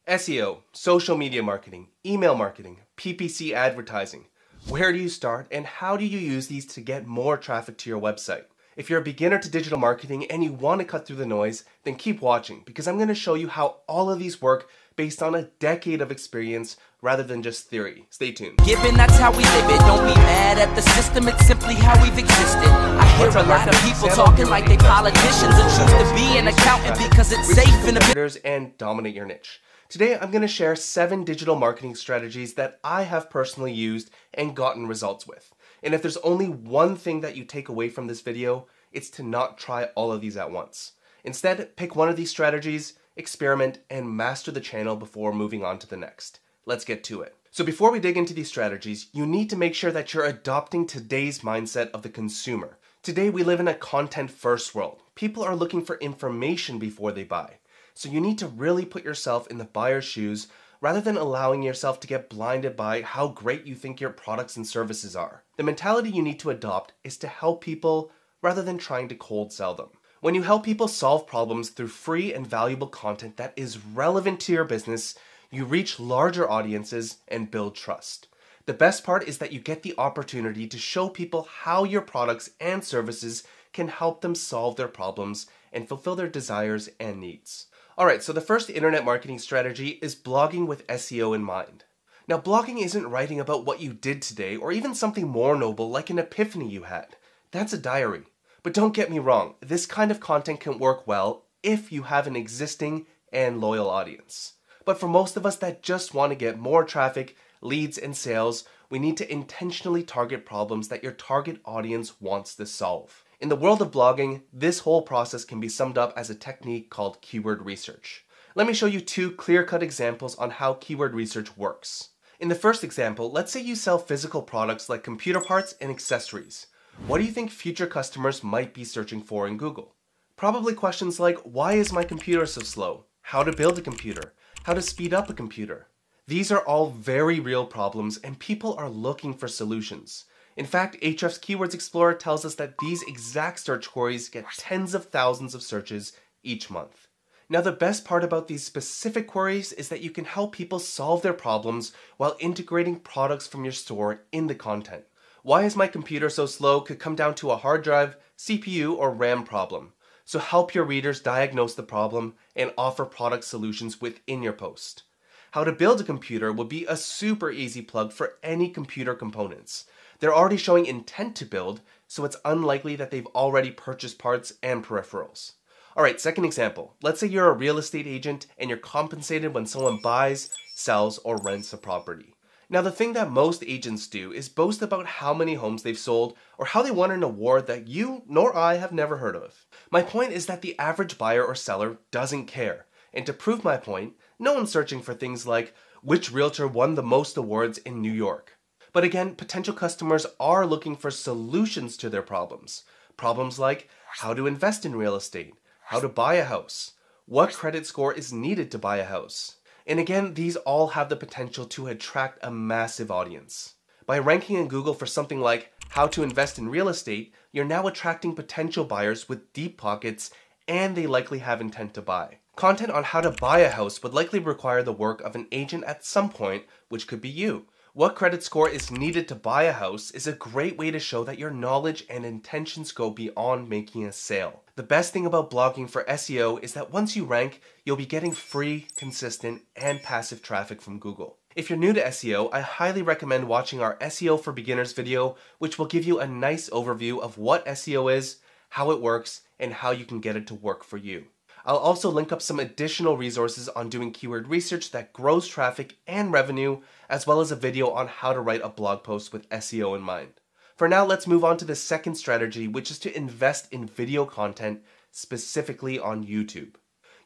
SEO, social media marketing, email marketing, PPC advertising. Where do you start and how do you use these to get more traffic to your website? If you're a beginner to digital marketing and you want to cut through the noise, then keep watching because I'm going to show you how all of these work based on a decade of experience rather than just theory. Stay tuned. Given that's how we live it, don't be mad at the system, it's simply how we've existed. I hear a lot of people talking like they politicians and choose to be an accountant because it's safe in the and dominate your niche. Today I'm going to share 7 digital marketing strategies that I have personally used and gotten results with. And if there's only one thing that you take away from this video, it's to not try all of these at once. Instead, pick one of these strategies, experiment, and master the channel before moving on to the next. Let's get to it. So before we dig into these strategies, you need to make sure that you're adopting today's mindset of the consumer. Today we live in a content-first world. People are looking for information before they buy. So you need to really put yourself in the buyer's shoes rather than allowing yourself to get blinded by how great you think your products and services are. The mentality you need to adopt is to help people rather than trying to cold sell them. When you help people solve problems through free and valuable content that is relevant to your business, you reach larger audiences and build trust. The best part is that you get the opportunity to show people how your products and services can help them solve their problems and fulfill their desires and needs. Alright, so the first internet marketing strategy is blogging with SEO in mind. Now, blogging isn't writing about what you did today or even something more noble like an epiphany you had. That's a diary. But don't get me wrong, this kind of content can work well if you have an existing and loyal audience. But for most of us that just want to get more traffic, leads, and sales, we need to intentionally target problems that your target audience wants to solve. In the world of blogging, this whole process can be summed up as a technique called keyword research. Let me show you 2 clear-cut examples on how keyword research works. In the first example, let's say you sell physical products like computer parts and accessories. What do you think future customers might be searching for in Google? Probably questions like, why is my computer so slow? How to build a computer? How to speed up a computer? These are all very real problems and people are looking for solutions. In fact, Ahrefs Keywords Explorer tells us that these exact search queries get tens of thousands of searches each month. Now, the best part about these specific queries is that you can help people solve their problems while integrating products from your store in the content. Why is my computer so slow could come down to a hard drive, CPU, or RAM problem. So help your readers diagnose the problem and offer product solutions within your post. How to build a computer will be a super easy plug for any computer components. They're already showing intent to build, so it's unlikely that they've already purchased parts and peripherals. Alright, second example. Let's say you're a real estate agent and you're compensated when someone buys, sells, or rents a property. Now, the thing that most agents do is boast about how many homes they've sold or how they won an award that you nor I have never heard of. My point is that the average buyer or seller doesn't care. And to prove my point, no one's searching for things like which realtor won the most awards in New York. But again, potential customers are looking for solutions to their problems. Problems like how to invest in real estate, how to buy a house, what credit score is needed to buy a house. And again, these all have the potential to attract a massive audience. By ranking in Google for something like how to invest in real estate, you're now attracting potential buyers with deep pockets and they likely have intent to buy. Content on how to buy a house would likely require the work of an agent at some point, which could be you. What credit score is needed to buy a house is a great way to show that your knowledge and intentions go beyond making a sale. The best thing about blogging for SEO is that once you rank, you'll be getting free, consistent, and passive traffic from Google. If you're new to SEO, I highly recommend watching our SEO for Beginners video, which will give you a nice overview of what SEO is, how it works, and how you can get it to work for you. I'll also link up some additional resources on doing keyword research that grows traffic and revenue, as well as a video on how to write a blog post with SEO in mind. For now, let's move on to the second strategy, which is to invest in video content, specifically on YouTube.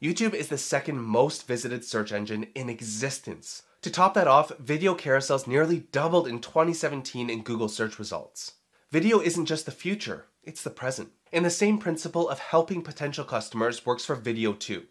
YouTube is the second most visited search engine in existence. To top that off, video carousels nearly doubled in 2017 in Google search results. Video isn't just the future, it's the present. And the same principle of helping potential customers works for video too.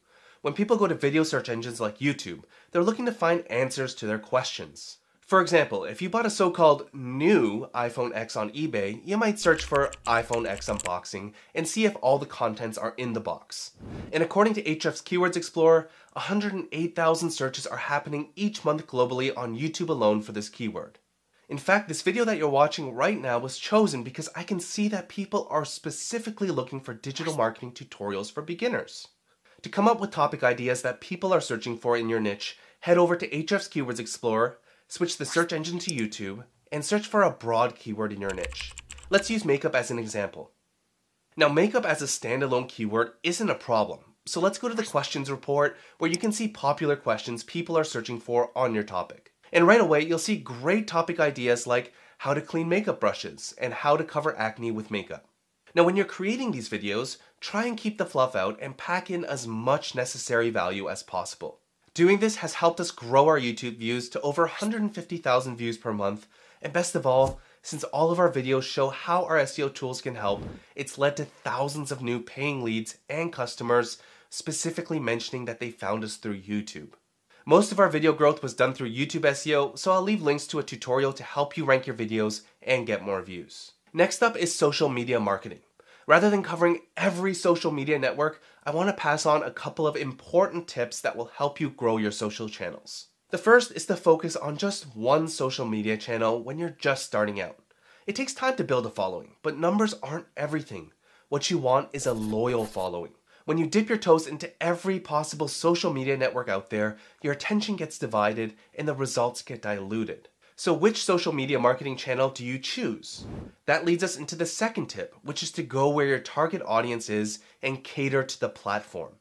When people go to video search engines like YouTube, they're looking to find answers to their questions. For example, if you bought a so-called new iPhone X on eBay, you might search for iPhone X unboxing and see if all the contents are in the box. And according to Ahrefs Keywords Explorer, 108,000 searches are happening each month globally on YouTube alone for this keyword. In fact, this video that you're watching right now was chosen because I can see that people are specifically looking for digital marketing tutorials for beginners. To come up with topic ideas that people are searching for in your niche, head over to Ahrefs Keywords Explorer, switch the search engine to YouTube, and search for a broad keyword in your niche. Let's use makeup as an example. Now, makeup as a standalone keyword isn't a problem, so let's go to the questions report where you can see popular questions people are searching for on your topic. And right away, you'll see great topic ideas like how to clean makeup brushes and how to cover acne with makeup. Now, when you're creating these videos, try and keep the fluff out and pack in as much necessary value as possible. Doing this has helped us grow our YouTube views to over 150,000 views per month, and best of all, since all of our videos show how our SEO tools can help, it's led to thousands of new paying leads and customers specifically mentioning that they found us through YouTube. Most of our video growth was done through YouTube SEO, so I'll leave links to a tutorial to help you rank your videos and get more views. Next up is social media marketing. Rather than covering every social media network, I want to pass on a couple of important tips that will help you grow your social channels. The first is to focus on just one social media channel when you're just starting out. It takes time to build a following, but numbers aren't everything. What you want is a loyal following. When you dip your toes into every possible social media network out there, your attention gets divided and the results get diluted. So which social media marketing channel do you choose? That leads us into the second tip, which is to go where your target audience is and cater to the platform.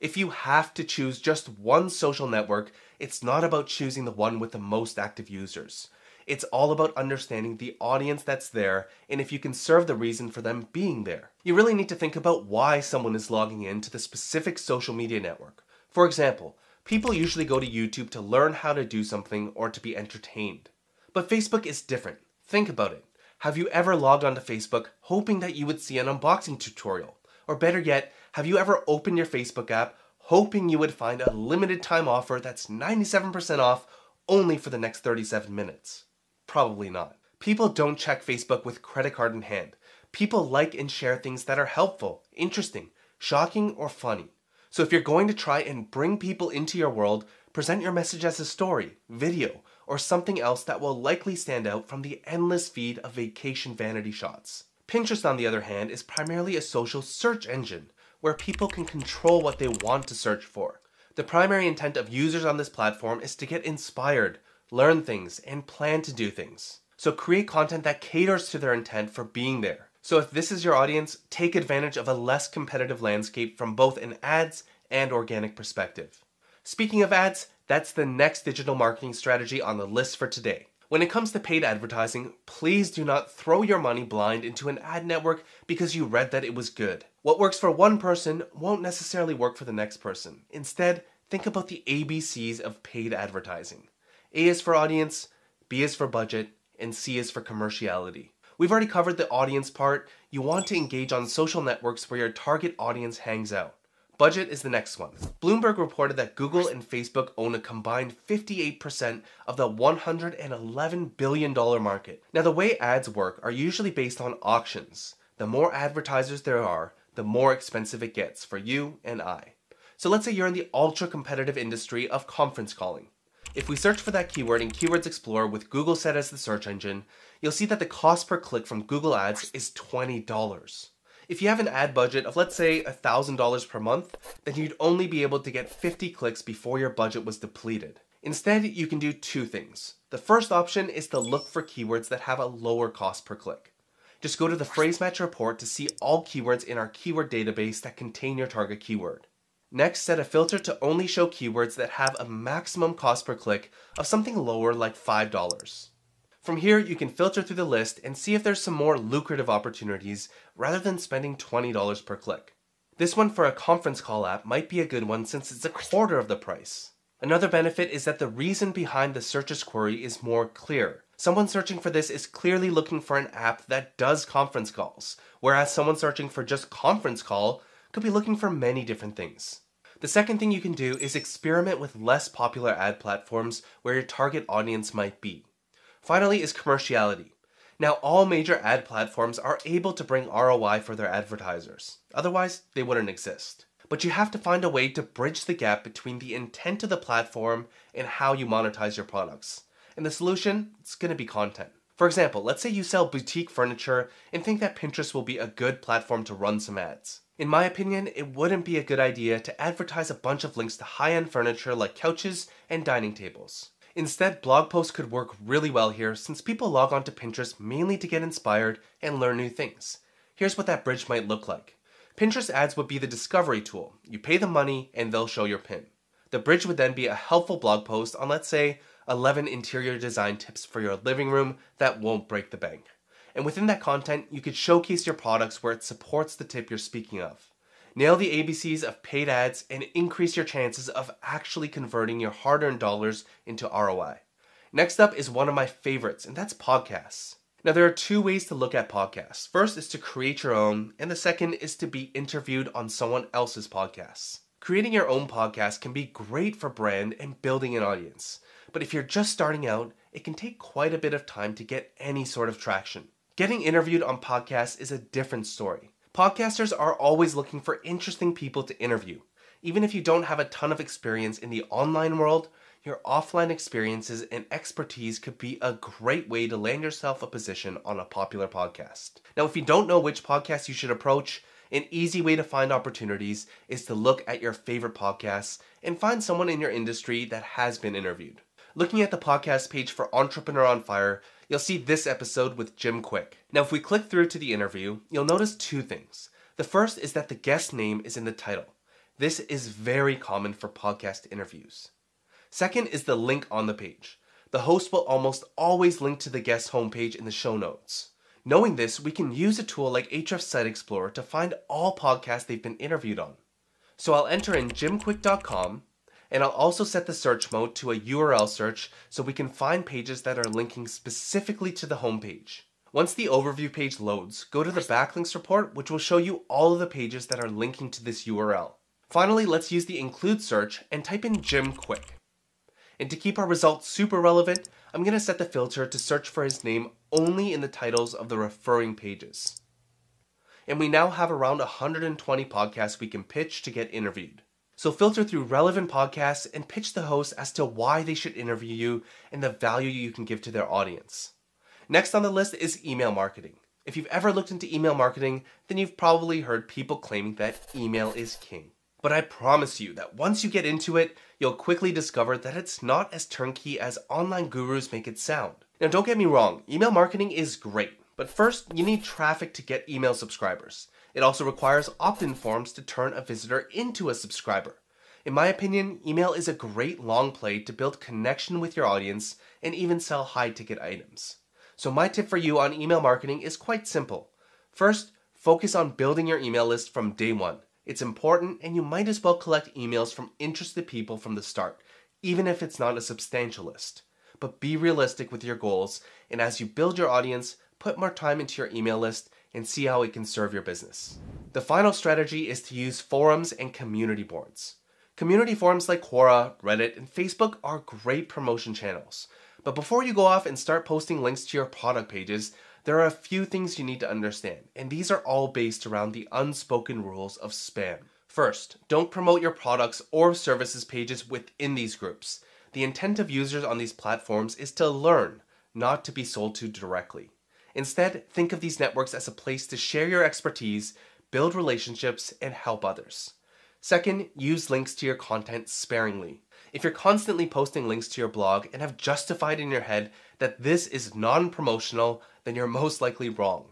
If you have to choose just one social network, it's not about choosing the one with the most active users. It's all about understanding the audience that's there and if you can serve the reason for them being there. You really need to think about why someone is logging in to the specific social media network. For example, people usually go to YouTube to learn how to do something or to be entertained. But Facebook is different. Think about it. Have you ever logged onto Facebook hoping that you would see an unboxing tutorial? Or better yet, have you ever opened your Facebook app hoping you would find a limited time offer that's 97% off only for the next 37 minutes? Probably not. People don't check Facebook with credit card in hand. People like and share things that are helpful, interesting, shocking, or funny. So if you're going to try and bring people into your world, present your message as a story, video, or something else that will likely stand out from the endless feed of vacation vanity shots. Pinterest, on the other hand, is primarily a social search engine where people can control what they want to search for. The primary intent of users on this platform is to get inspired, learn things, and plan to do things. So create content that caters to their intent for being there. So if this is your audience, take advantage of a less competitive landscape from both an ads and organic perspective. Speaking of ads, that's the next digital marketing strategy on the list for today. When it comes to paid advertising, please do not throw your money blind into an ad network because you read that it was good. What works for one person won't necessarily work for the next person. Instead, think about the ABCs of paid advertising. A is for audience, B is for budget, and C is for commerciality. We've already covered the audience part. You want to engage on social networks where your target audience hangs out. Budget is the next one. Bloomberg reported that Google and Facebook own a combined 58% of the $111 billion market. Now, the way ads work are usually based on auctions. The more advertisers there are, the more expensive it gets for you and I. So let's say you're in the ultra-competitive industry of conference calling. If we search for that keyword in Keywords Explorer with Google set as the search engine, you'll see that the cost per click from Google Ads is $20. If you have an ad budget of, let's say, $1,000 per month, then you'd only be able to get 50 clicks before your budget was depleted. Instead, you can do two things. The first option is to look for keywords that have a lower cost per click. Just go to the phrase match report to see all keywords in our keyword database that contain your target keyword. Next, set a filter to only show keywords that have a maximum cost per click of something lower like $5. From here, you can filter through the list and see if there's some more lucrative opportunities rather than spending $20 per click. This one for a conference call app might be a good one since it's a quarter of the price. Another benefit is that the reason behind the searcher's query is more clear. Someone searching for this is clearly looking for an app that does conference calls, whereas someone searching for just conference call could be looking for many different things. The second thing you can do is experiment with less popular ad platforms where your target audience might be. Finally is commerciality. Now, all major ad platforms are able to bring ROI for their advertisers. Otherwise, they wouldn't exist. But you have to find a way to bridge the gap between the intent of the platform and how you monetize your products. And the solution, it's going to be content. For example, let's say you sell boutique furniture and think that Pinterest will be a good platform to run some ads. In my opinion, it wouldn't be a good idea to advertise a bunch of links to high-end furniture like couches and dining tables. Instead, blog posts could work really well here since people log on to Pinterest mainly to get inspired and learn new things. Here's what that bridge might look like. Pinterest ads would be the discovery tool. You pay the money and they'll show your pin. The bridge would then be a helpful blog post on, let's say, 11 interior design tips for your living room that won't break the bank. And within that content, you could showcase your products where it supports the tip you're speaking of. Nail the ABCs of paid ads and increase your chances of actually converting your hard-earned dollars into ROI. Next up is one of my favorites, and that's podcasts. Now, there are two ways to look at podcasts. First is to create your own, and the second is to be interviewed on someone else's podcasts. Creating your own podcast can be great for brand and building an audience. But if you're just starting out, it can take quite a bit of time to get any sort of traction. Getting interviewed on podcasts is a different story. Podcasters are always looking for interesting people to interview. Even if you don't have a ton of experience in the online world, your offline experiences and expertise could be a great way to land yourself a position on a popular podcast. Now, if you don't know which podcast you should approach, an easy way to find opportunities is to look at your favorite podcasts and find someone in your industry that has been interviewed. Looking at the podcast page for Entrepreneur on Fire, you'll see this episode with Jim Quick. Now, if we click through to the interview, you'll notice two things. The first is that the guest name is in the title. This is very common for podcast interviews. Second is the link on the page. The host will almost always link to the guest homepage in the show notes. Knowing this, we can use a tool like Ahrefs Site Explorer to find all podcasts they've been interviewed on. So I'll enter in jimquick.com, and I'll also set the search mode to a URL search so we can find pages that are linking specifically to the homepage. Once the overview page loads, go to the backlinks report, which will show you all of the pages that are linking to this URL. Finally, let's use the include search and type in Jim Quick. And to keep our results super relevant, I'm going to set the filter to search for his name only in the titles of the referring pages. And we now have around 120 podcasts we can pitch to get interviewed. So filter through relevant podcasts and pitch the host as to why they should interview you and the value you can give to their audience. Next on the list is email marketing. If you've ever looked into email marketing, then you've probably heard people claiming that email is king. But I promise you that once you get into it, you'll quickly discover that it's not as turnkey as online gurus make it sound. Now, don't get me wrong, email marketing is great, but first you need traffic to get email subscribers. It also requires opt-in forms to turn a visitor into a subscriber. In my opinion, email is a great long play to build connection with your audience and even sell high-ticket items. So my tip for you on email marketing is quite simple. First, focus on building your email list from day one. It's important, and you might as well collect emails from interested people from the start, even if it's not a substantial list. But be realistic with your goals, and as you build your audience, put more time into your email list and see how it can serve your business. The final strategy is to use forums and community boards. Community forums like Quora, Reddit, and Facebook are great promotion channels. But before you go off and start posting links to your product pages, there are a few things you need to understand, and these are all based around the unspoken rules of spam. First, don't promote your products or services pages within these groups. The intent of users on these platforms is to learn, not to be sold to directly. Instead, think of these networks as a place to share your expertise, build relationships, and help others. Second, use links to your content sparingly. If you're constantly posting links to your blog and have justified in your head that this is non-promotional, then you're most likely wrong.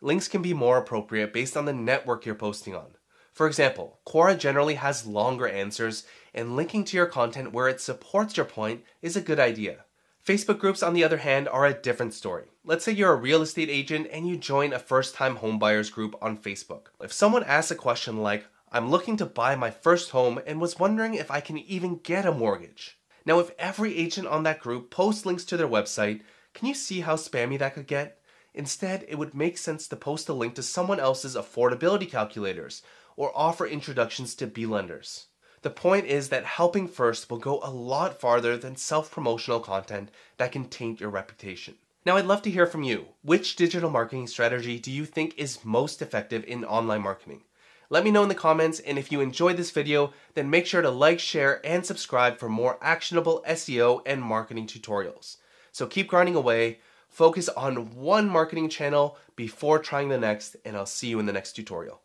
Links can be more appropriate based on the network you're posting on. For example, Quora generally has longer answers, and linking to your content where it supports your point is a good idea. Facebook groups, on the other hand, are a different story. Let's say you're a real estate agent and you join a first-time homebuyers group on Facebook. If someone asks a question like, "I'm looking to buy my first home and was wondering if I can even get a mortgage." Now, if every agent on that group posts links to their website, can you see how spammy that could get? Instead, it would make sense to post a link to someone else's affordability calculators or offer introductions to B-lenders. The point is that helping first will go a lot farther than self-promotional content that can taint your reputation. Now, I'd love to hear from you. Which digital marketing strategy do you think is most effective in online marketing? Let me know in the comments, and if you enjoyed this video, then make sure to like, share, and subscribe for more actionable SEO and marketing tutorials. So keep grinding away, focus on one marketing channel before trying the next, and I'll see you in the next tutorial.